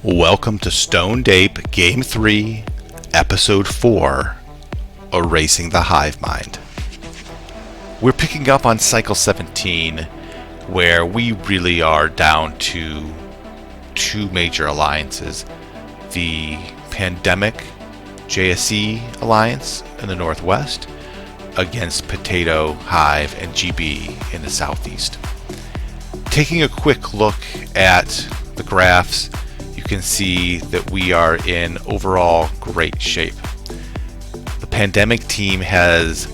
Welcome to Stoned Ape Game 3, Episode 4, Erasing the Hivemind. We're picking up on Cycle 17, where we really are down to two major alliances. The Pandemic JSE Alliance in the northwest against Potato, Hive, and GB in the southeast. Taking a quick look at the graphs, you can see that we are in overall great shape. The Pandemic team has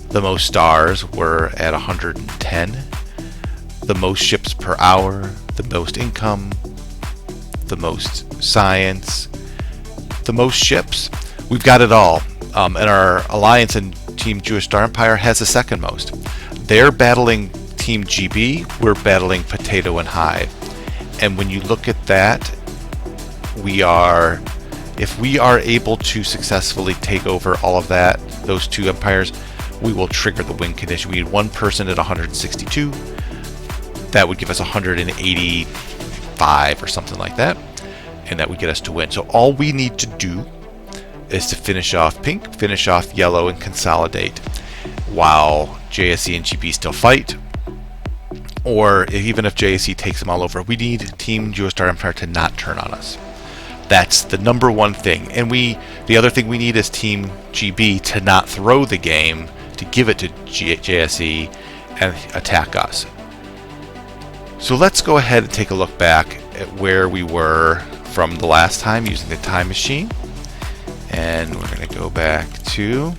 the most stars, we're at 110, the most ships per hour, the most income, the most science, the most ships. We've got it all. And our alliance and Team Jewish Star Empire has the second most. They're battling Team GB, we're battling Potato and Hive. And when you look at that, if we are able to successfully take over all of that, those two empires, we will trigger the win condition. We need one person at 162. That would give us 185 or something like that, and that would get us to win. So all we need to do is to finish off pink, finish off yellow, and consolidate while JSE and GB still fight. Or even if JSE takes them all over, we need Team Jewish Star Empire to not turn on us. That's the number one thing. And the other thing we need is Team GB to not throw the game, to give it to JSE and attack us. So let's go ahead and take a look back at where we were from the last time using the time machine. And we're going to go back to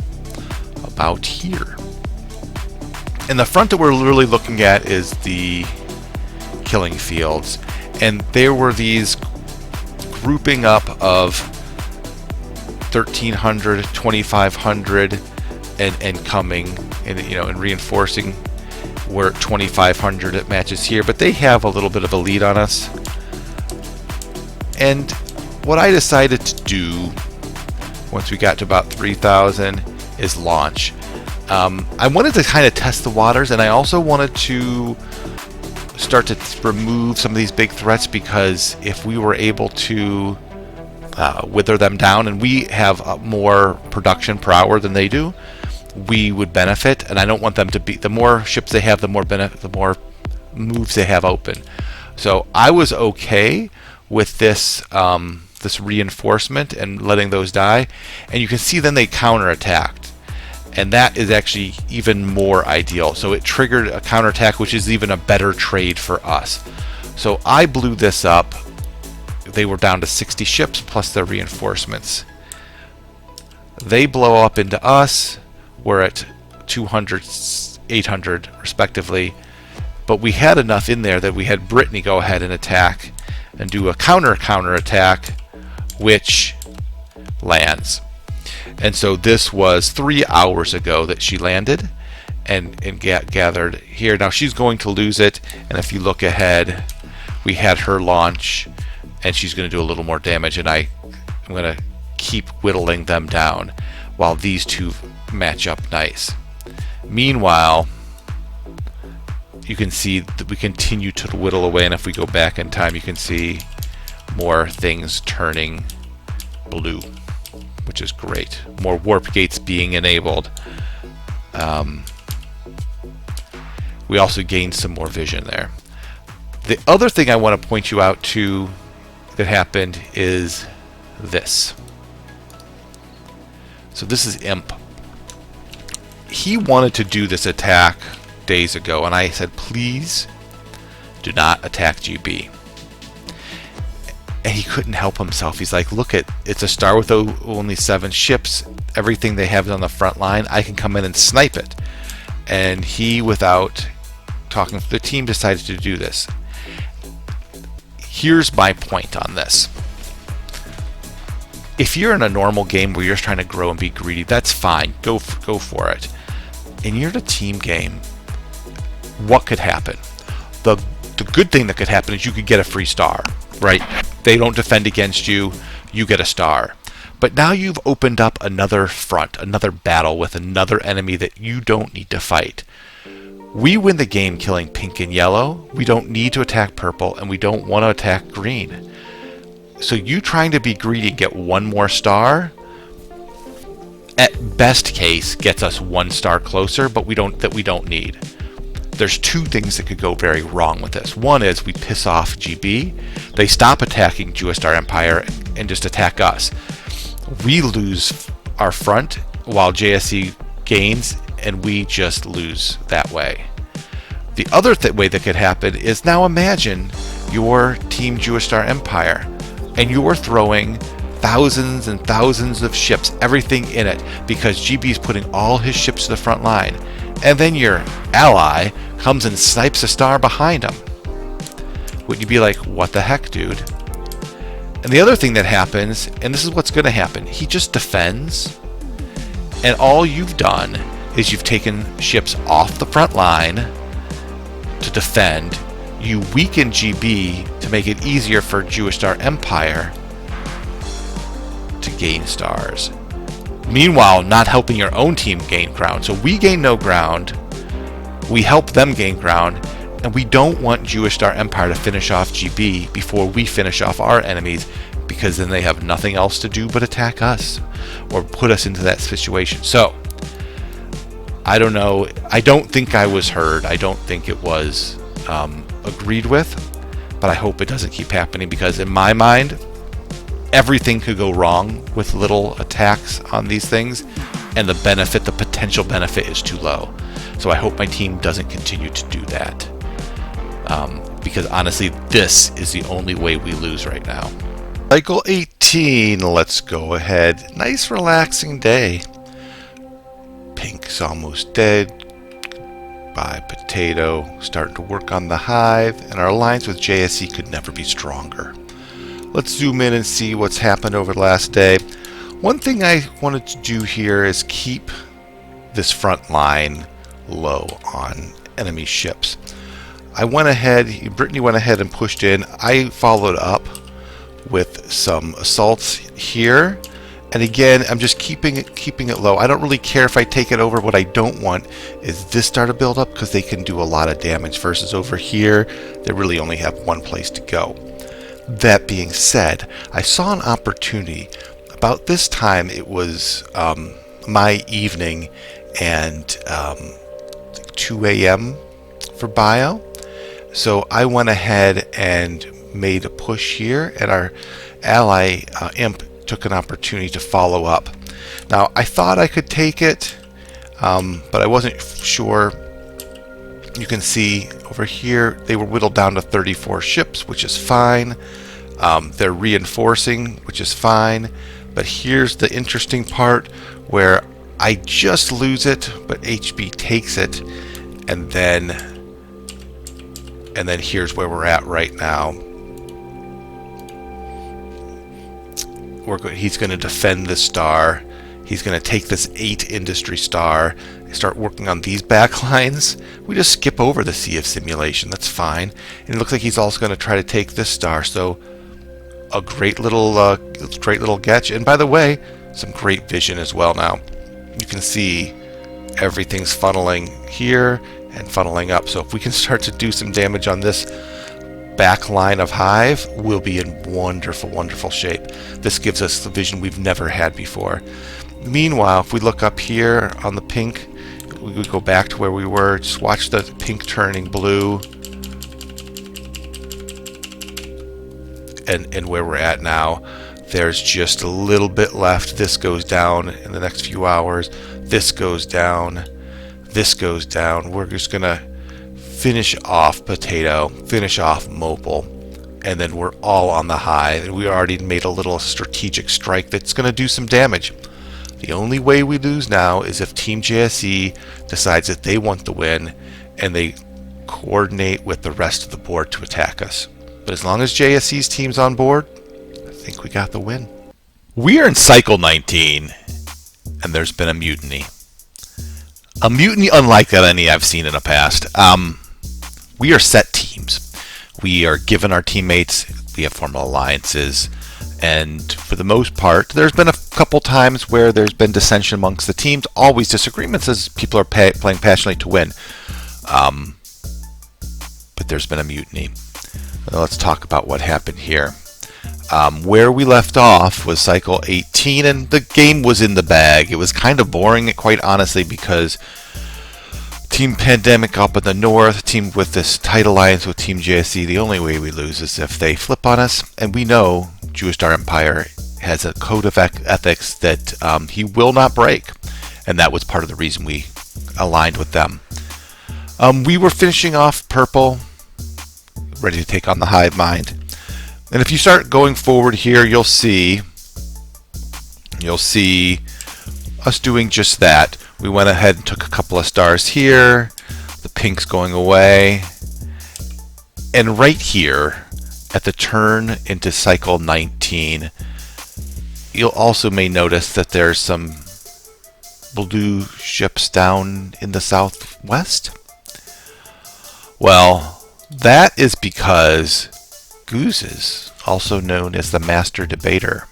about here. And the front that we're really looking at is the killing fields. And there were these grouping up of 1,300, 2,500, and coming, and reinforcing. We're at 2,500 at matches here, but they have a little bit of a lead on us. And what I decided to do once we got to about 3,000 is launch. I wanted to kind of test the waters, and I also wanted to start to remove some of these big threats, because if we were able to wither them down, and we have more production per hour than they do, we would benefit. And I don't want them to be, the more ships they have, the more moves they have open. So I was okay with this this reinforcement and letting those die, and you can see then they counterattacked, and that is actually even more ideal. So it triggered a counterattack, which is even a better trade for us. So I blew this up. They were down to 60 ships plus their reinforcements. They blow up into us. We're at 200, 800 respectively, but we had enough in there that we had Brittany go ahead and attack and do a counter attack, which lands. And so this was 3 hours ago that she landed and gathered here. Now she's going to lose it, and if you look ahead, we had her launch, and she's going to do a little more damage, and I'm going to keep whittling them down while these two match up nice. Meanwhile, you can see that we continue to whittle away, and if we go back in time, you can see more things turning blue, which is great. More warp gates being enabled. We also gained some more vision there. The other thing I want to point you out to that happened is this. So this is Imp. He wanted to do this attack days ago, and I said, please do not attack GB. And he couldn't help himself. He's like, look, it's a star with only 7 ships. Everything they have is on the front line. I can come in and snipe it. And he, without talking to the team, decided to do this. Here's my point on this. If you're in a normal game where you're just trying to grow and be greedy, that's fine. Go for it. And you're in a team game, what could happen? The good thing that could happen is you could get a free star, right? They don't defend against you, you get a star. But now you've opened up another front, another battle with another enemy that you don't need to fight. We win the game killing pink and yellow. We don't need to attack purple, and we don't want to attack green. So you trying to be greedy, get one more star, at best case gets us 1 star closer, but we don't need. There's 2 things that could go very wrong with this. One is we piss off GB, they stop attacking Star Empire and just attack us. We lose our front while JSC gains, and we just lose that way. The other way that could happen is, now imagine your team Star Empire and you're throwing thousands and thousands of ships, everything in it, because GB is putting all his ships to the front line, and then your ally comes and snipes a star behind him. Would you be like, what the heck, dude? And the other thing that happens, and this is what's going to happen, he just defends, and all you've done is you've taken ships off the front line to defend. You weaken GB to make it easier for Star Empire to gain stars. Meanwhile, not helping your own team gain ground. So we gain no ground, we help them gain ground, and we don't want Star Empire to finish off GB before we finish off our enemies, because then they have nothing else to do but attack us or put us into that situation. So I don't know. I don't think I was heard. I don't think it was agreed with, but I hope it doesn't keep happening, because in my mind, everything could go wrong with little attacks on these things, and the potential benefit is too low. So I hope my team doesn't continue to do that, because honestly, this is the only way we lose right now. Cycle 18, let's go ahead. Nice relaxing day. Pink's almost dead. By Potato, starting to work on the hive, and our alliance with JSC could never be stronger. Let's zoom in and see what's happened over the last day. One thing I wanted to do here is keep this front line low on enemy ships. Brittany went ahead and pushed in. I followed up with some assaults here. And again, I'm just keeping it low. I don't really care if I take it over. What I don't want is this star to build up, because they can do a lot of damage, versus over here, they really only have one place to go. That being said, I saw an opportunity. About this time, it was my evening, and 2 a.m. for bio. So I went ahead and made a push here, and our ally Imp took an opportunity to follow up. Now, I thought I could take it, but I wasn't sure. You can see over here, they were whittled down to 34 ships, which is fine. They're reinforcing, which is fine. But here's the interesting part, where I just lose it, but HB takes it, and then here's where we're at right now. He's going to defend this star. He's going to take this 8 industry star and start working on these back lines. We just skip over the Sea of Simulation. That's fine. And it looks like he's also going to try to take this star. So a great little getch. And by the way, some great vision as well now. You can see everything's funneling here and funneling up. So if we can start to do some damage on this back line of hive, we'll be in wonderful, wonderful shape. This gives us the vision we've never had before. Meanwhile, if we look up here on the pink, we would go back to where we were. Just watch the pink turning blue, and where we're at now. There's just a little bit left. This goes down in the next few hours. This goes down. This goes down. We're just gonna finish off Potato, finish off Mobile, and then we're all on the high. And we already made a little strategic strike that's going to do some damage. The only way we lose now is if Team JSE decides that they want the win and they coordinate with the rest of the board to attack us. But as long as JSE's team's on board, I think we got the win. We are in Cycle 19, and there's been a mutiny. A mutiny unlike any I've seen in the past. We are set teams. We are given our teammates. We have formal alliances. And for the most part, there's been a couple times where there's been dissension amongst the teams. Always disagreements as people are playing passionately to win. But there's been a mutiny. Now let's talk about what happened here. Where we left off was cycle 18, and the game was in the bag. It was kind of boring, quite honestly, because Team Pandemic up in the north teamed with this tight alliance with Team JSC. The only way we lose is if they flip on us, and we know Jewish Star Empire has a code of ethics that he will not break, and that was part of the reason we aligned with them. We were finishing off purple, ready to take on the Hivemind. And if you start going forward here, you'll see us doing just that. We went ahead and took a couple of stars here. The pink's going away. And right here, at the turn into cycle 19, you'll also may notice that there's some blue ships down in the southwest. Well, that is because Gooses, also known as the Master Debater,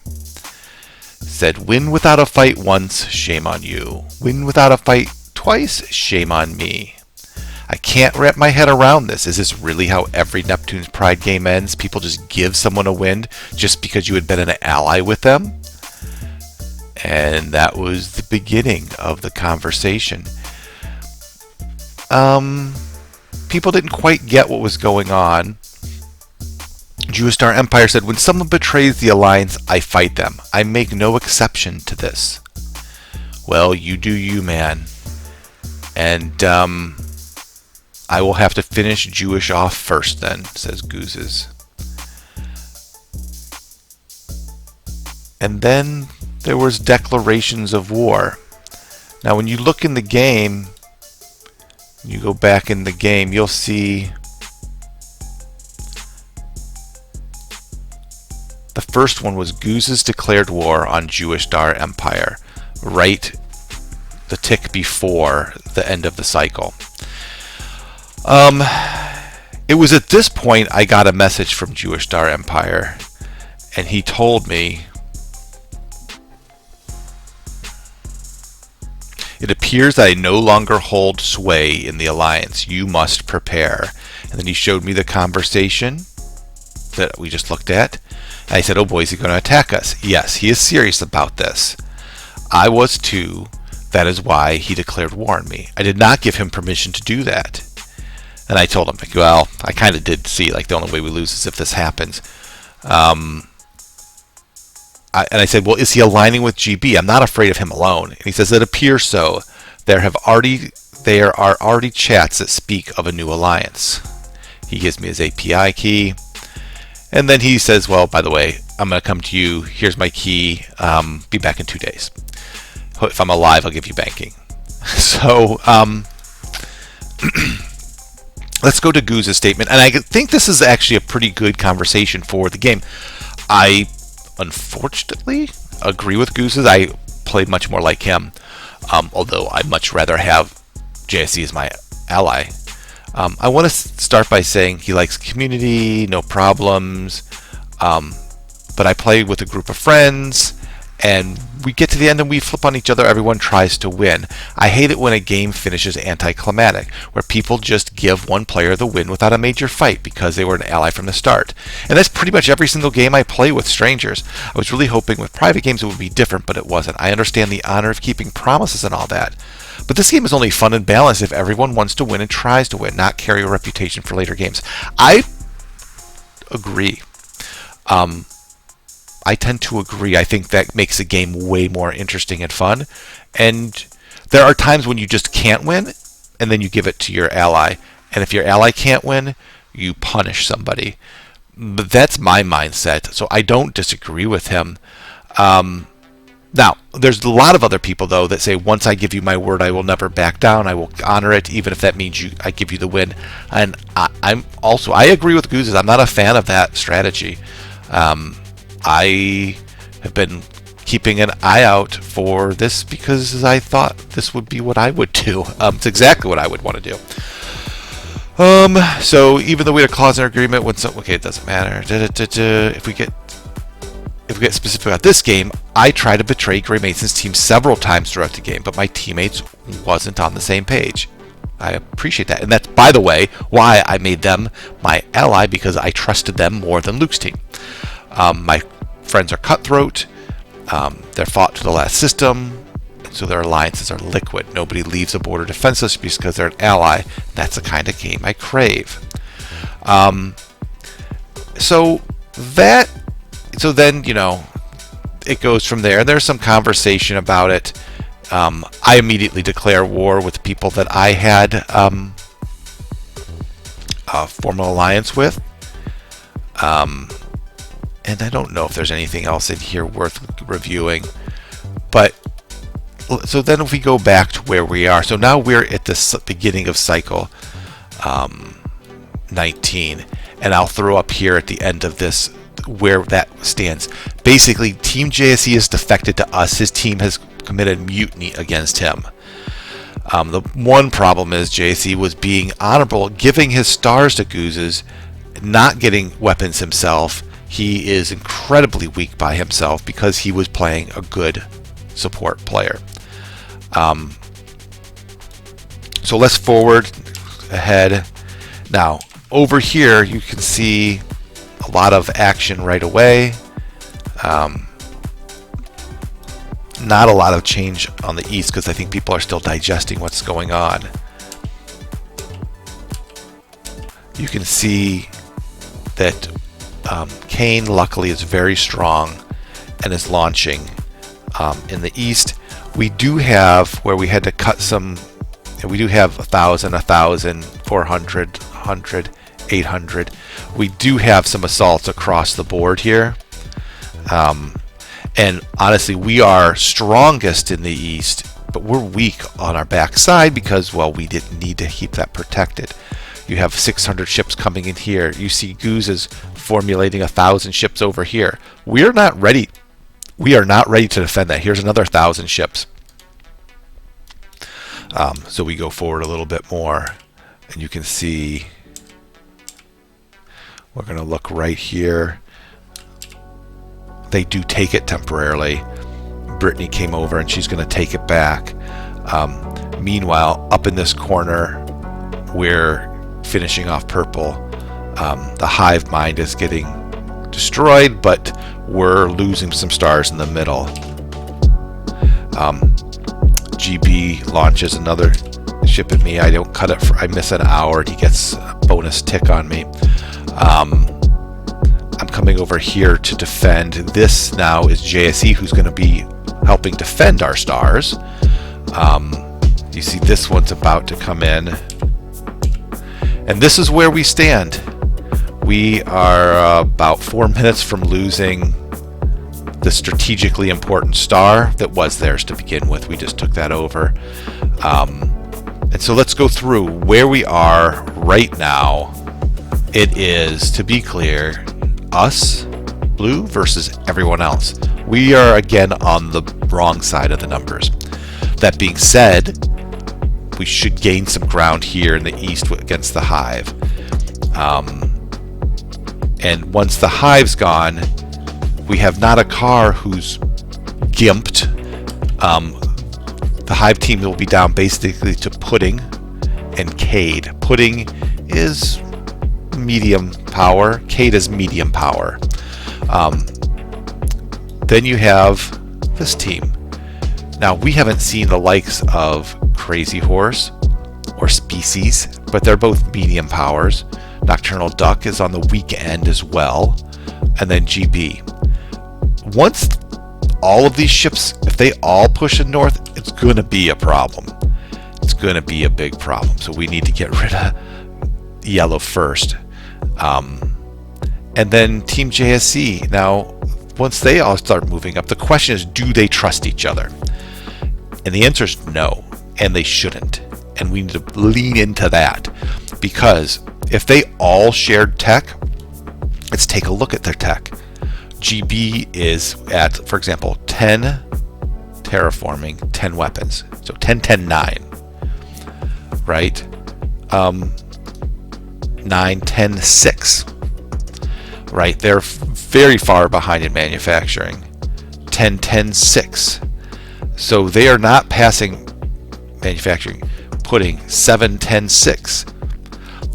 said, "Win without a fight once, shame on you. Win without a fight twice, shame on me." I can't wrap my head around this. Is this really how every Neptune's Pride game ends? People just give someone a win just because you had been an ally with them? And that was the beginning of the conversation. People didn't quite get what was going on. Jewish Star Empire said, "When someone betrays the alliance, I fight them. I make no exception to this." Well, you do you, man. And I will have to finish Jewish off first then, says Gooses. And then there was declarations of war. Now when you look in the game, you go back in the game, you'll see the first one was Gooses declared war on Jewish Star Empire, right the tick before the end of the cycle. It was at this point I got a message from Jewish Star Empire, and he told me, "It appears that I no longer hold sway in the alliance. You must prepare." And then he showed me the conversation that we just looked at. And I said, "Oh boy, is he going to attack us?" Yes, he is serious about this. I was too. That is why he declared war on me. I did not give him permission to do that. And I told him, well, I kind of did see, like, the only way we lose is if this happens. And I said, well, is he aligning with GB? I'm not afraid of him alone. And he says, it appears so. There are already chats that speak of a new alliance. He gives me his API key. And then he says, well, by the way, I'm going to come to you. Here's my key. Be back in 2 days. If I'm alive, I'll give you banking. So let's go to Goose's statement. And I think this is actually a pretty good conversation for the game. I unfortunately agree with Goose's. I played much more like him, although I'd much rather have JSC as my ally. I want to start by saying he likes community, no problems, but I play with a group of friends, and we get to the end and we flip on each other. Everyone tries to win. I hate it when a game finishes anticlimactic, where people just give one player the win without a major fight because they were an ally from the start. And that's pretty much every single game I play with strangers. I was really hoping with private games it would be different, but it wasn't. I understand the honor of keeping promises and all that. But this game is only fun and balanced if everyone wants to win and tries to win, not carry a reputation for later games. I agree. I tend to agree. I think that makes the game way more interesting and fun. And there are times when you just can't win, and then you give it to your ally. And if your ally can't win, you punish somebody. But that's my mindset, so I don't disagree with him. Now, there's a lot of other people, though, that say, once I give you my word, I will never back down. I will honor it, even if that means I give you the win. And I agree with Gooses. I'm not a fan of that strategy. I have been keeping an eye out for this because I thought this would be what I would do. It's exactly what I would want to do. So even though we had a clause in our agreement, okay, it doesn't matter. If we get specific about this game, I tried to betray Graymason's team several times throughout the game, but my teammates wasn't on the same page. I appreciate that. And that's, by the way, why I made them my ally, because I trusted them more than Luke's team. My friends are cutthroat. They're fought to the last system, so their alliances are liquid. Nobody leaves a border defenseless because they're an ally. That's the kind of game I crave. So then, it goes from there. There's some conversation about it. I immediately declare war with people that I had a formal alliance with. And I don't know if there's anything else in here worth reviewing. But so then if we go back to where we are, so now we're at the beginning of cycle 19, and I'll throw up here at the end of this where that stands. Basically, Team JSE has defected to us. His team has committed mutiny against him. The one problem is JSE was being honorable, giving his stars to Goozes, not getting weapons himself. He is incredibly weak by himself because he was playing a good support player. So let's forward ahead. Now, over here, you can see a lot of action right away. Not a lot of change on the east because I think people are still digesting what's going on. You can see that Kane, luckily, is very strong and is launching in the east. We do have, where we had to cut some, we do have 1,000, 1,000, 400, 100, 800. We do have some assaults across the board here. And honestly, we are strongest in the east, but we're weak on our backside because, well, we didn't need to keep that protected. You have 600 ships coming in here. You see Goose formulating 1,000 ships over here. We are not ready. We are not ready to defend that. Here's another 1,000 ships. So we go forward a little bit more, and you can see we're going to look right here. They do take it temporarily. Brittany came over and she's going to take it back. Meanwhile, up in this corner, we're finishing off purple. The Hivemind is getting destroyed, but we're losing some stars in the middle. GB launches another ship at me. I don't cut it I miss an hour and he gets a bonus tick on me. I'm coming over here to defend. This now is JSE who's going to be helping defend our stars. You see this one's about to come in. And this is where we stand. We are about 4 minutes from losing the strategically important star that was theirs to begin with. We just took that over. And so let's go through where we are right now. It is, to be clear, us, blue, versus everyone else. We are again on the wrong side of the numbers. That being said, we should gain some ground here in the east against the Hive. And once the Hive's gone, we have not a car who's gimped. The Hive team will be down basically to Pudding and Cade. Pudding is medium power. Cade is medium power. Then you have this team. Now, we haven't seen the likes of Crazy Horse or Species, but they're both medium powers. Nocturnal Duck is on the weak end as well. And then GB. Once all of these ships, if they all push in north, it's going to be a problem. It's going to be a big problem. So we need to get rid of yellow first. And then Team JSE. Now, once they all start moving up, the question is, do they trust each other? And the answer is no, and they shouldn't. And we need to lean into that, because if they all shared tech, let's take a look at their tech. GB is at, for example, 10 terraforming, 10 weapons. So 10, 10, 9. Right? 9, 10, 6. Right? They're very far behind in manufacturing. 10, 10, 6. So they are not passing manufacturing, putting 7, 10, 6.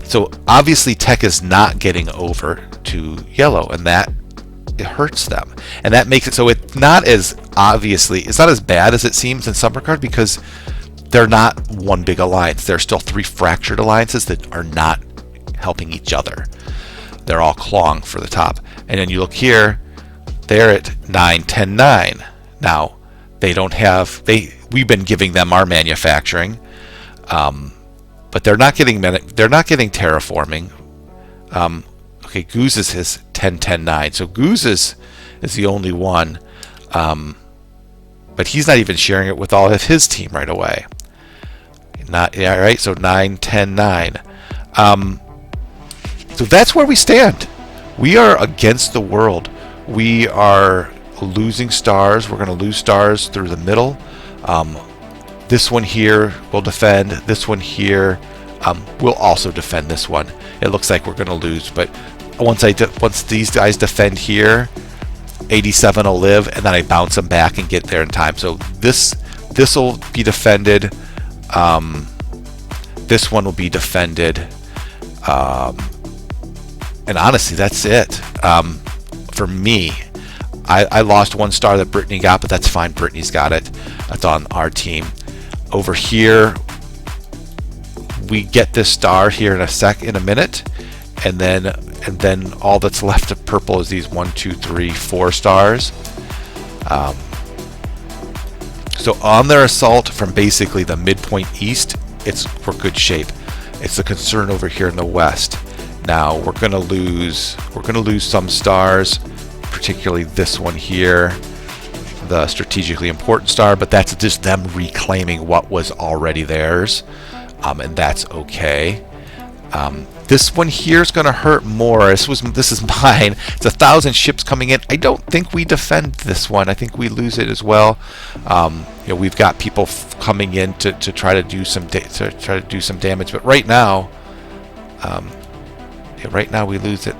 So obviously tech is not getting over to yellow, and that it hurts them, and that makes it so it's not as bad as it seems in some regard, because they're not one big alliance. They're still three fractured alliances that are not helping each other. They're all clawing for the top. And then you look here, they're at 9, 10, 9. Now they don't have we've been giving them our manufacturing, but they're not getting terraforming. Okay, Gooses is 10, 10, 9. So Gooses is the only one, but he's not even sharing it with all of his team right away. Right. So 9, 10, 9. So that's where we stand. We are against the world. We are losing stars. We're going to lose stars through the middle. This one here will defend. This one here will also defend this one. It looks like we're going to lose, but once these guys defend here, 87 will live, and then I bounce them back and get there in time. So this will be defended. This one will be defended. And honestly, that's it. For me, I lost one star that Brittany got, but that's fine. Brittany's got it. That's on our team. Over here, we get this star here in a minute, and then all that's left of purple is these 1, 2, 3, 4 stars. So on their assault from basically the midpoint east, we're good shape. It's the concern over here in the west. Now we're going to lose some stars, particularly this one here, the strategically important star, but that's just them reclaiming what was already theirs, and that's okay. This one here is going to hurt more. This is mine. It's 1,000 ships coming in. I don't think we defend this one. I think we lose it as well. We've got people coming in to try to do some damage, but right now, we lose it.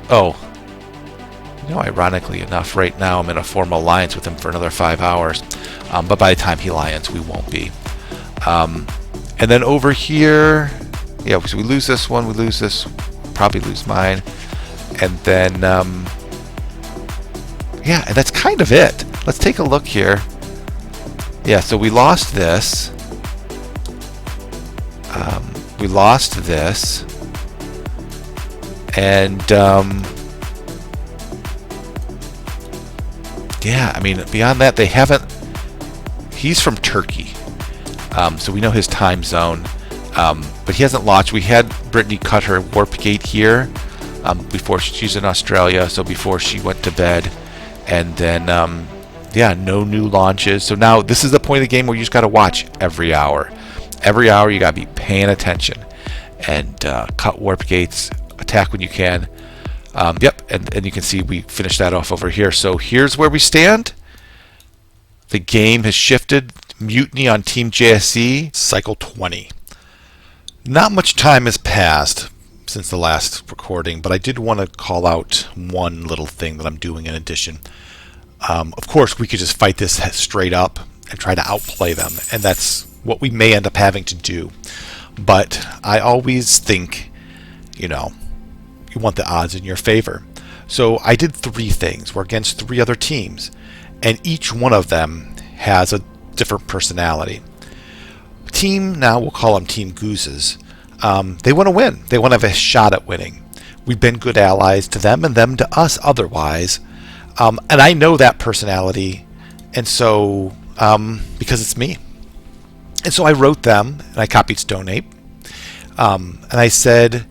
Oh, ironically enough, right now I'm in a formal alliance with him for another 5 hours. But by the time he lions, we won't be. And then over here, so we lose this one, we lose this, probably lose mine, and then and that's kind of it. Let's take a look here. So we lost this. We lost this, and beyond that, they haven't. He's from Turkey, so we know his time zone. But he hasn't launched. We had Brittany cut her warp gate here before she's in Australia, so before she went to bed, and then no new launches. So now this is the point of the game where you just got to watch every hour. Every hour you got to be paying attention and cut warp gates, attack when you can. And you can see we finished that off over here. So here's where we stand. The game has shifted. Mutiny on Team JSE, cycle 20. Not much time has passed since the last recording, but I did want to call out one little thing that I'm doing in addition. Of course, we could just fight this straight up and try to outplay them, and that's what we may end up having to do. But I always think, you want the odds in your favor. So I did 3 things. We're against 3 other teams, and each one of them has a different personality. Team, now we'll call them Team Gooses. They want to win. They want to have a shot at winning. We've been good allies to them and them to us otherwise. And I know that personality, and so because it's me. And so I wrote them, and I copied Stoned Ape. And I said,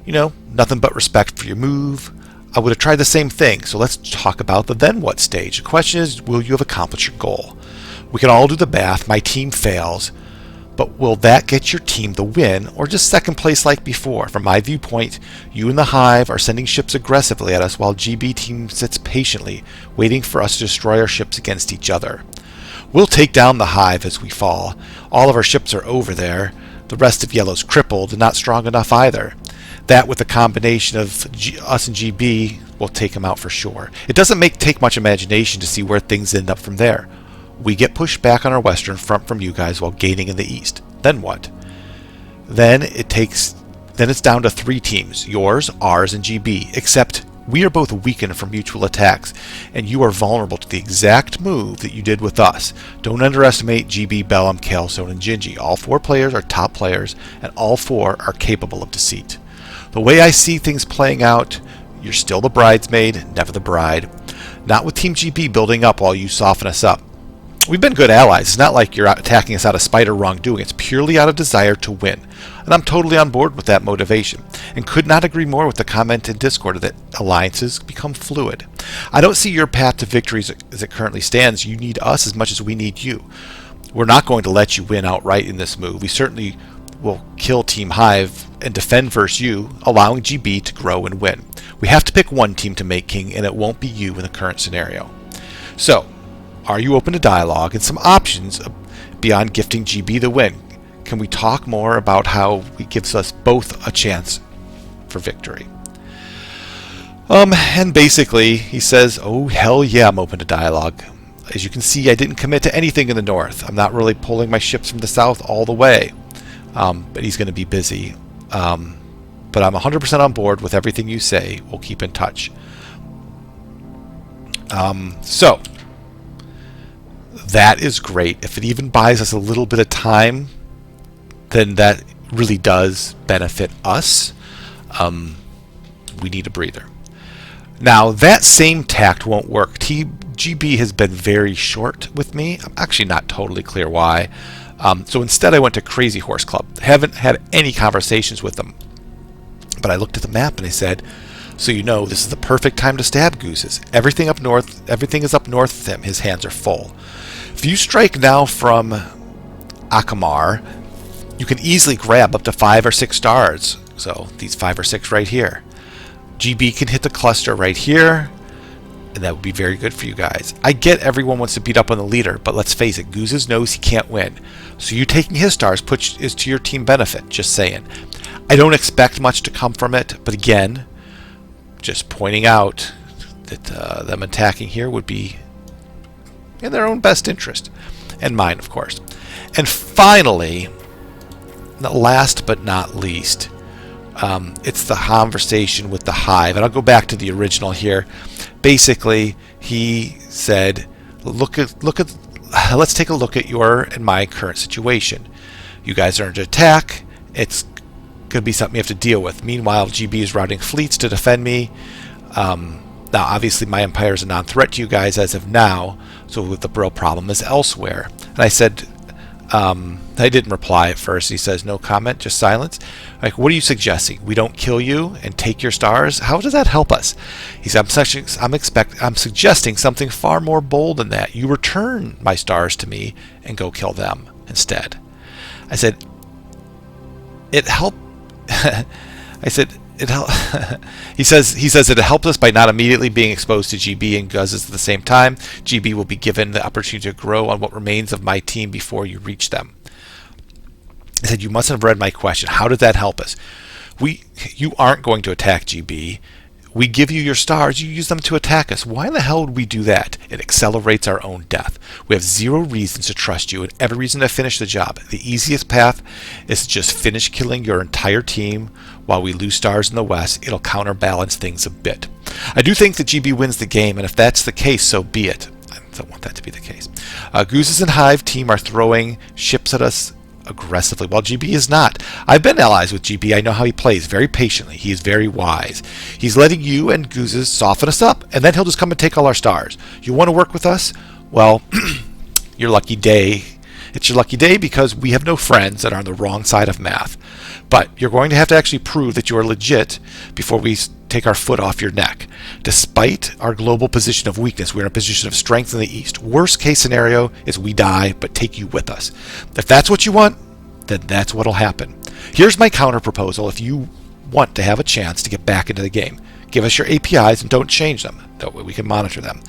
nothing but respect for your move. I would have tried the same thing. So let's talk about the then what stage. The question is, will you have accomplished your goal? We can all do the math. My team fails. But will that get your team the win, or just second place like before? From my viewpoint, you and the Hive are sending ships aggressively at us while GB team sits patiently, waiting for us to destroy our ships against each other. We'll take down the Hive as we fall. All of our ships are over there. The rest of Yellow's crippled and not strong enough either. That, with a combination of us and GB, will take them out for sure. It doesn't take much imagination to see where things end up from there. We get pushed back on our western front from you guys while gaining in the east. Then what? Then it's down to 3 teams, yours, ours, and GB, except We are both weakened from mutual attacks, and you are vulnerable to the exact move that you did with us. Don't underestimate GB, Bellum, Kalestone, and Gingy. All 4 players are top players, and all 4 are capable of deceit. The way I see things playing out, you're still the bridesmaid, never the bride. Not with Team GB building up while you soften us up. We've been good allies. It's not like you're attacking us out of spite or wrongdoing. It's purely out of desire to win. And I'm totally on board with that motivation. And could not agree more with the comment in Discord that alliances become fluid. I don't see your path to victory as it currently stands. You need us as much as we need you. We're not going to let you win outright in this move. We certainly will kill Team Hive and defend versus you, allowing GB to grow and win. We have to pick one team to make king, and it won't be you in the current scenario. So, are you open to dialogue and some options beyond gifting GB the win? Can we talk more about how it gives us both a chance for victory? And basically, he says, oh, hell yeah, I'm open to dialogue. As you can see, I didn't commit to anything in the north. I'm not really pulling my ships from the south all the way. But he's going to be busy. But I'm 100% on board with everything you say. We'll keep in touch. So, that is great. If it even buys us a little bit of time, then that really does benefit us. We need a breather. Now, that same tact won't work. GB has been very short with me. I'm actually not totally clear why. So instead I went to Crazy Horse Club. Haven't had any conversations with them. But I looked at the map and I said, so you know, this is the perfect time to stab gooses. Everything is up north of him. His hands are full. If you strike now from Akamar, you can easily grab up to 5 or 6 stars. So these 5 or 6 right here. GB can hit the cluster right here, and that would be very good for you guys. I get everyone wants to beat up on the leader, but let's face it, Gooses knows he can't win. So you taking his stars is to your team benefit, just saying. I don't expect much to come from it, but again, just pointing out that them attacking here would be in their own best interest, and mine, of course. And finally, last but not least, it's the conversation with the Hive, and I'll go back to the original here. Basically, he said, let's take a look at your and my current situation. You guys are under attack. It's going to be something you have to deal with. Meanwhile, GB is routing fleets to defend me. Now, obviously, my empire is a non-threat to you guys as of now, so the real problem is elsewhere. And I said, I didn't reply at first. He says, no comment, just silence. Like, what are you suggesting? We don't kill you and take your stars? How does that help us? He said, I'm suggesting something far more bold than that. You return my stars to me and go kill them instead. I said, it helped. I said, it helped. He says it helped us by not immediately being exposed to GB and Guzzes at the same time. GB will be given the opportunity to grow on what remains of my team before you reach them. I said, you mustn't have read my question. How did that help us? You aren't going to attack GB. We give you your stars, you use them to attack us. Why in the hell would we do that? It accelerates our own death. We have 0 reasons to trust you and every reason to finish the job. The easiest path is to just finish killing your entire team while we lose stars in the west. It'll counterbalance things a bit. I do think that GB wins the game, and if that's the case, so be it. I don't want that to be the case. Gooses and Hive team are throwing ships at us aggressively, while GB is not. I've been allies with GB. I know how he plays very patiently. He is very wise. He's letting you and Gooses soften us up, and then he'll just come and take all our stars. You want to work with us? Well, your lucky day. It's your lucky day because we have no friends that are on the wrong side of math. But you're going to have to actually prove that you are legit before we take our foot off your neck. Despite our global position of weakness, we're in a position of strength in the east. Worst case scenario is we die, but take you with us. If that's what you want, then that's what'll happen. Here's my counter proposal if you want to have a chance to get back into the game. Give us your APIs and don't change them. That way we can monitor them.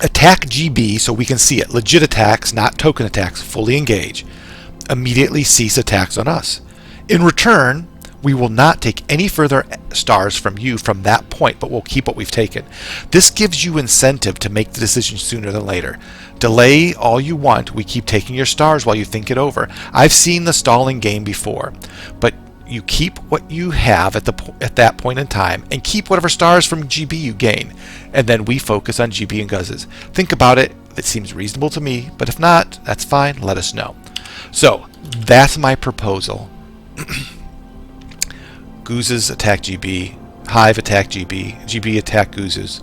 Attack GB so we can see it. Legit attacks, not token attacks, fully engage. Immediately cease attacks on us. In return, we will not take any further stars from you from that point, but we'll keep what we've taken. This gives you incentive to make the decision sooner than later. Delay all you want. We keep taking your stars while you think it over. I've seen the stalling game before, but you keep what you have at that point in time, and keep whatever stars from GB you gain, and then we focus on GB and guzzes. Think about it. It seems reasonable to me, but if not, that's fine. Let us know. So that's my proposal. Gooses attack GB, Hive attack GB, GB attack Gooses.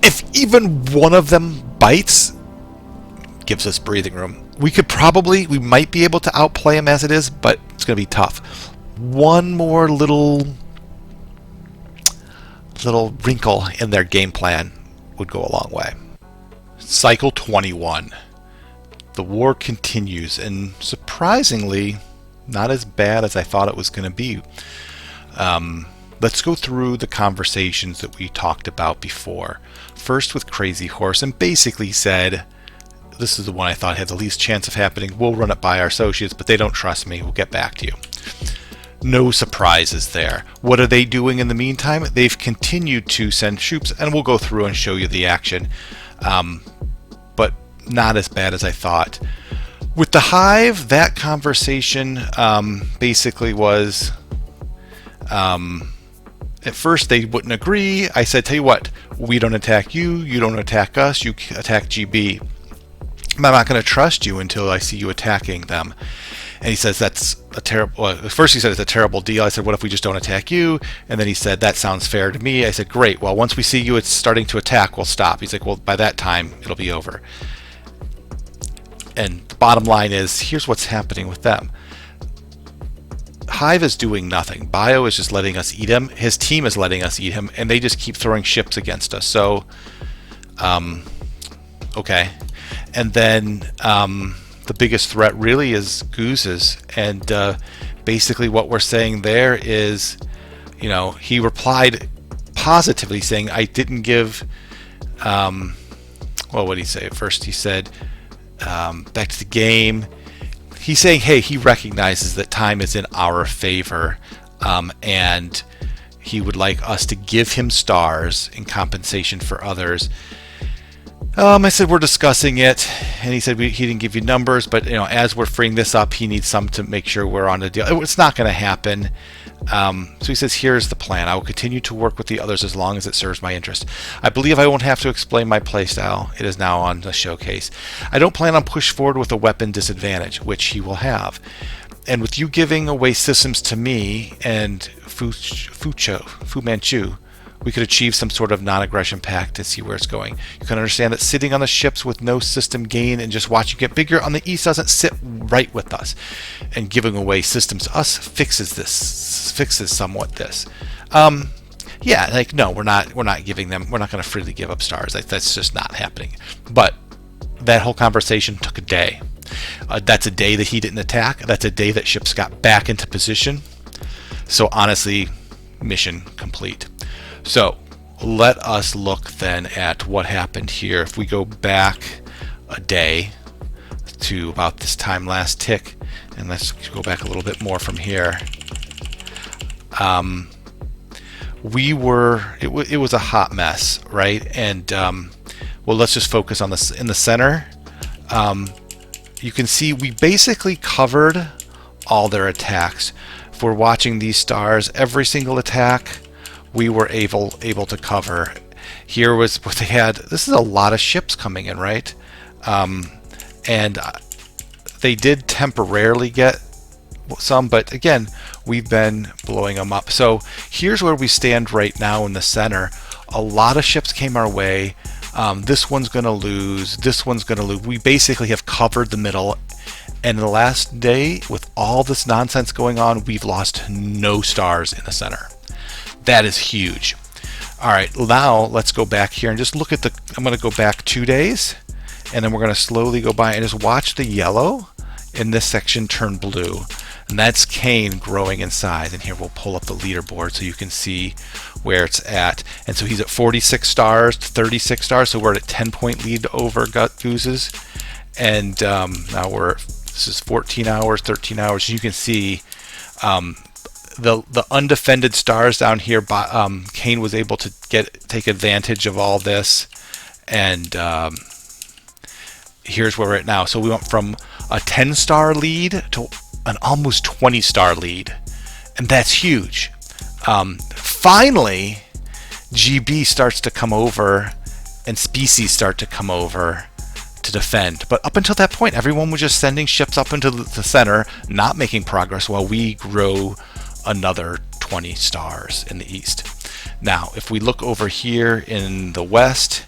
If even one of them bites, gives us breathing room. We might be able to outplay them as it is, but it's going to be tough. One more little wrinkle in their game plan would go a long way. Cycle 21. The war continues, and surprisingly, not as bad as I thought it was going to be. Let's go through the conversations that we talked about before. First with Crazy Horse, and basically said, this is the one I thought had the least chance of happening. We'll run it by our associates, but they don't trust me. We'll get back to you. No surprises there. What are they doing in the meantime? They've continued to send troops, and we'll go through and show you the action. But not as bad as I thought. With the Hive, that conversation basically was, at first they wouldn't agree. I said, tell you what, we don't attack you, you don't attack us, you attack GB. I'm not going to trust you until I see you attacking them. And he says that's a terrible, well, first he said it's a terrible deal. I said, what if we just don't attack you? And then he said, that sounds fair to me. I said, great, well, once we see you it's starting to attack, we'll stop. He's like, well, by that time it'll be over. And the bottom line is, here's what's happening with them. Hive is doing nothing. Bio is just letting us eat him. His team is letting us eat him, and they just keep throwing ships against us. So, okay. And then the biggest threat really is Gooses. And basically what we're saying there is, you know, he replied positively saying, I didn't give, well, what did he say? At first he said, back to the game. He's saying, hey, he recognizes that time is in our favor, and he would like us to give him stars in compensation for others. I said, we're discussing it, and he said he didn't give you numbers, but you know, as we're freeing this up, he needs some to make sure we're on a deal. It's not going to happen. So he says, here's the plan. I will continue to work with the others as long as it serves my interest. I believe I won't have to explain my playstyle. It is now on the showcase. I don't plan on push forward with a weapon disadvantage, which he will have. And with you giving away systems to me and Fu Manchu, we could achieve some sort of non-aggression pact to see where it's going. You can understand that sitting on the ships with no system gain and just watching get bigger on the east doesn't sit right with us. And giving away systems to us fixes somewhat this. Yeah, like no, we're not giving them. We're not going to freely give up stars. Like that's just not happening. But that whole conversation took a day. That's a day that he didn't attack. That's a day that ships got back into position. So honestly, mission complete. So let us look then at what happened here. If we go back a day to about this time last tick, and let's go back a little bit more from here. It was a hot mess, right? And well, let's just focus on this in the center. You can see we basically covered all their attacks. If we're watching these stars, every single attack we were able to cover. Here was what they had. This is a lot of ships coming in, right? And they did temporarily get some, but again, we've been blowing them up. So here's where we stand right now in the center. A lot of ships came our way. This one's going to lose. This one's going to lose. We basically have covered the middle. And the last day, with all this nonsense going on, we've lost no stars in the center. That is huge. All right, now let's go back here and just look at I'm going to go back 2 days, and then we're going to slowly go by and just watch the yellow in this section turn blue. And that's Kane growing in size. And here we'll pull up the leaderboard so you can see where it's at. And so he's at 46 stars to 36 stars. So we're at a 10-point lead over Gooses. And now this is 14 hours, 13 hours. You can see the undefended stars down here. Kane was able to take advantage of all this. And here's where we're at now. So we went from a 10-star lead to an almost 20 star lead, and that's huge. Finally, GB starts to come over and species start to come over to defend. But up until that point, everyone was just sending ships up into the center, not making progress, while we grow another 20 stars in the east. Now, if we look over here in the west,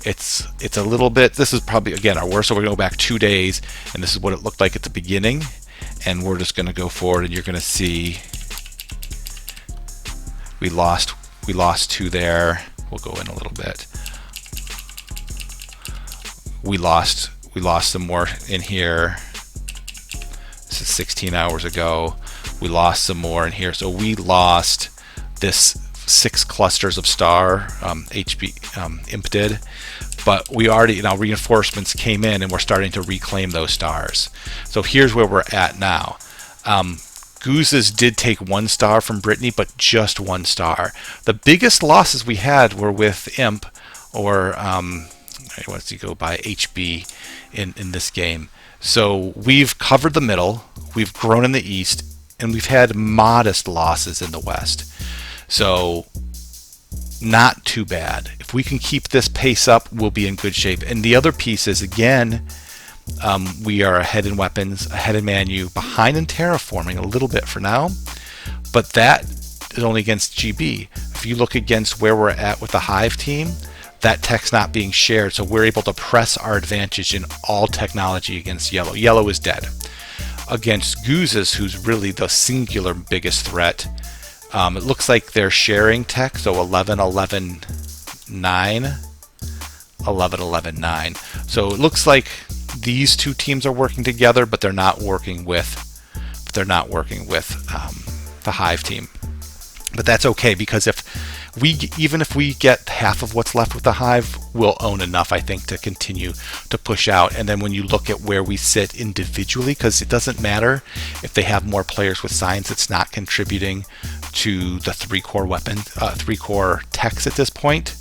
it's a little bit, this is probably, again, our worst, so we're going to go back 2 days, and this is what it looked like at the beginning, and we're just going to go forward, and you're going to see we lost 2 there. We'll go in a little bit. We lost some more in here. This is 16 hours ago. We lost some more in here. So we lost this 6 clusters of star, Imp did. But we already, now reinforcements came in and we're starting to reclaim those stars. So here's where we're at now. Gooses did take 1 star from Brittany, but just 1 star. The biggest losses we had were with Imp, or what's he go by, HB in this game. So we've covered the middle, we've grown in the east, and we've had modest losses in the west. So not too bad. If we can keep this pace up, we'll be in good shape. And the other piece is, again, we are ahead in weapons, ahead in manu, behind in terraforming a little bit for now, but that is only against GB. If you look against where we're at with the Hive team, that tech's not being shared, so we're able to press our advantage in all technology against yellow. Yellow is dead. Against Gooses, who's really the singular biggest threat, it looks like they're sharing tech, so 11, 11, 9, 11, 11, 9. So it looks like these 2 teams are working together, but they're not working with the Hive team. But that's okay, because even if we get half of what's left with the Hive, we'll own enough, I think, to continue to push out. And then when you look at where we sit individually, because it doesn't matter if they have more players with science, it's not contributing to the 3-core weapon, 3-core techs at this point.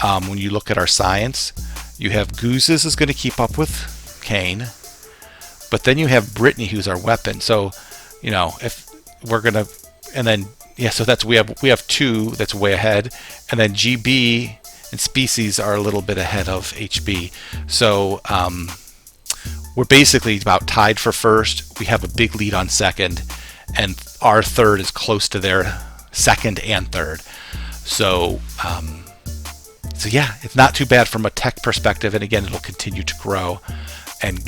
When you look at our science, you have Gooses is going to keep up with Kane, but then you have Brittany, who's our weapon. So, you know, if we're gonna, and then so that's we have 2 that's way ahead, and then GB and species are a little bit ahead of HB. So we're basically about tied for first. We have a big lead on second, and our third is close to their second and third. So so yeah, it's not too bad from a tech perspective, and again, it'll continue to grow and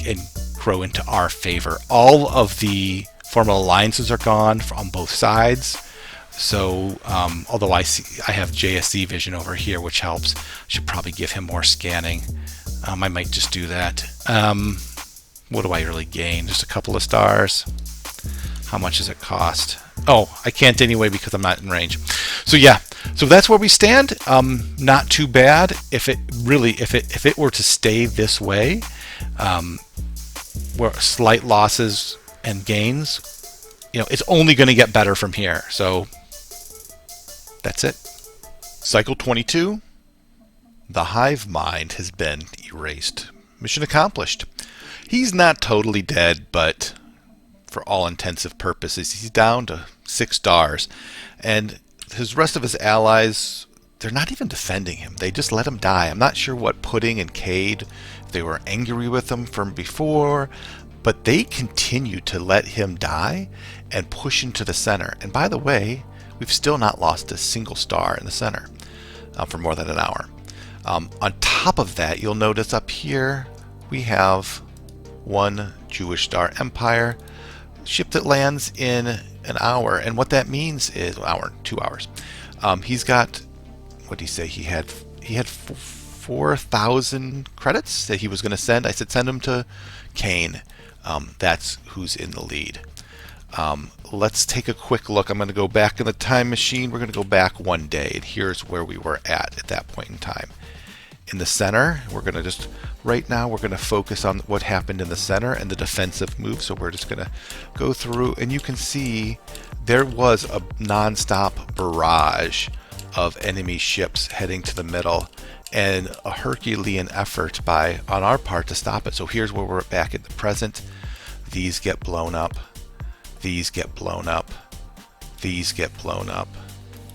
grow into our favor. All of the formal alliances are gone on both sides. So although I have JSC vision over here, which helps, should probably give him more scanning. I might just do that. What do I really gain? Just a couple of stars. How much does it cost? Oh, I can't anyway because I'm not in range. So yeah, so that's where we stand. Not too bad. If it were to stay this way, where slight losses and gains, you know, it's only going to get better from here. So that's it. Cycle 22. The Hivemind has been erased. Mission accomplished. He's not totally dead, but for all intensive purposes, he's down to 6 stars. And his rest of his allies, they're not even defending him. They just let him die. I'm not sure what Pudding and Cade, if they were angry with him from before, but they continue to let him die and push into the center. And by the way, we've still not lost a single star in the center for more than an hour. On top of that, you'll notice up here we have 1 Jewish Star Empire ship that lands in an hour. And what that means is 2 hours. He's got, what did he say? He had 4,000 credits that he was going to send. I said send them to Kane. That's who's in the lead. Let's take a quick look. I'm going to go back in the time machine. We're going to go back 1 day, and here's where we were at that point in time. In the center, we're going to just, right now, we're going to focus on what happened in the center and the defensive move. So we're just going to go through, and you can see there was a non-stop barrage of enemy ships heading to the middle, and a Herculean effort on our part to stop it. So here's where we're back at the present. These get blown up. these get blown up, these get blown up,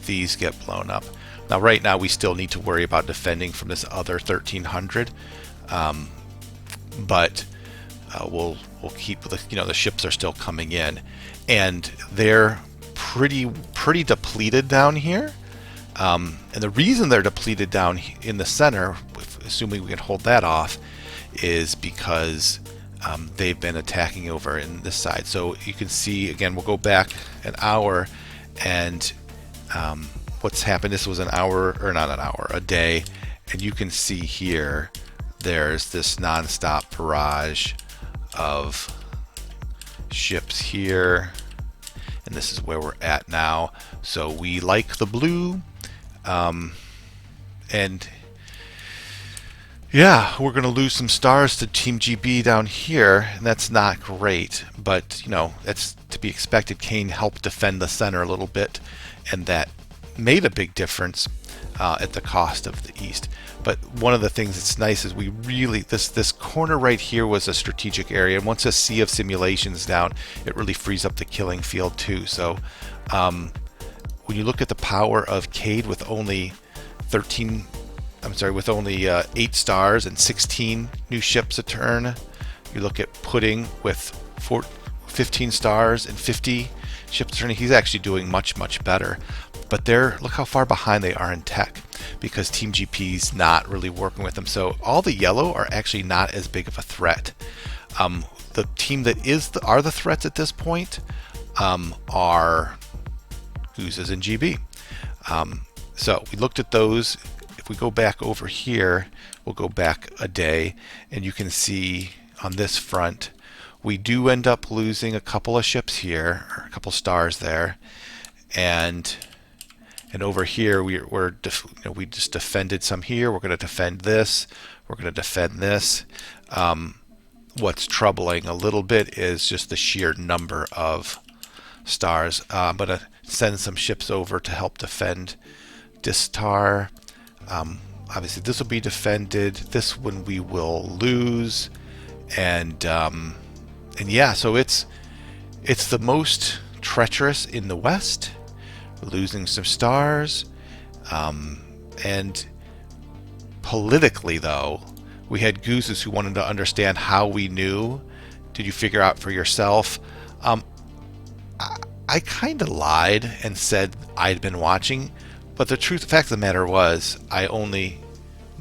these get blown up. Now right now we still need to worry about defending from this other 1300, but we'll keep the, the ships are still coming in, and they're pretty depleted down here. And the reason they're depleted down in the center, assuming we can hold that off, is because they've been attacking over in this side. So you can see, again, we'll go back an hour, and what's happened, this was an hour, or not an hour, a day, and you can see here there's this non-stop barrage of ships here, and this is where we're at now. So we like the blue, and yeah, we're going to lose some stars to Team GB down here, and that's not great, but that's to be expected. Kane helped defend the center a little bit, and that made a big difference at the cost of the east. But one of the things that's nice is we really, this corner right here was a strategic area, and once a sea of simulations down, it really frees up the killing field too. So when you look at the power of Cade with only 8 stars and 16 new ships a turn, you look at Pudding with 15 stars and 50 ships a turn, he's actually doing much better. But look how far behind they are in tech, because Team GP's not really working with them. So all the yellow are actually not as big of a threat. The team that are the threats at this point are Gooses and GB. So we looked at those. If we go back over here, we'll go back a day, and you can see on this front, we do end up losing a couple of ships here, or a couple stars there, and over here we just defended some here. We're going to defend this. We're going to defend this. What's troubling a little bit is just the sheer number of stars. I'm going to send some ships over to help defend Distar. Obviously this will be defended. This one we will lose, and yeah, so it's the most treacherous in the west. We're losing some stars, and politically though, we had Gooses who wanted to understand how we knew. Did you figure out for yourself? I kind of lied and said I'd been watching, but the fact of the matter was I only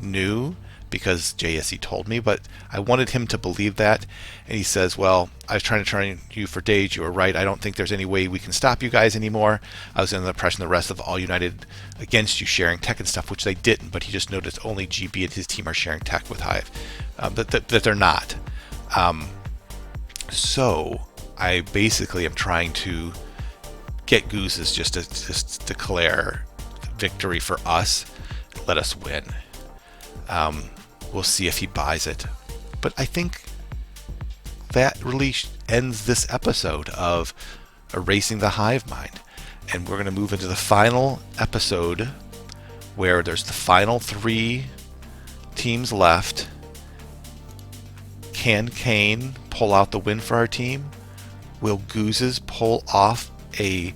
knew because JSE told me, but I wanted him to believe that. And he says, well, I was trying to train you for days. You were right. I don't think there's any way we can stop you guys anymore. I was under the impression the rest of all united against you sharing tech and stuff, which they didn't, but he just noticed only GB and his team are sharing tech with Hive, that they're not. So I basically am trying to get Gooses just to declare victory for us, let us win. We'll see if he buys it. But I think that really ends this episode of Erasing the Hivemind. And we're going to move into the final episode where there's the final 3 teams left. Can Kane pull out the win for our team? Will Gooses pull off a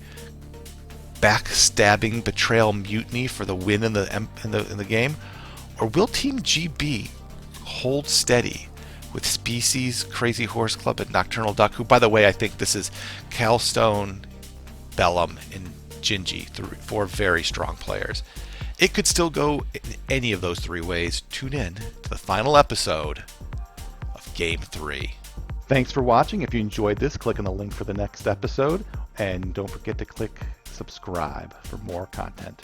backstabbing betrayal mutiny for the win in the game? Or will Team GB hold steady with Species, Crazy Horse Club, and Nocturnal Duck, who, by the way, I think this is Cal Stone, Bellum, and Gingy, 4 very strong players. It could still go in any of those 3 ways. Tune in to the final episode of Game 3. Thanks for watching. If you enjoyed this, click on the link for the next episode, and don't forget to click subscribe for more content.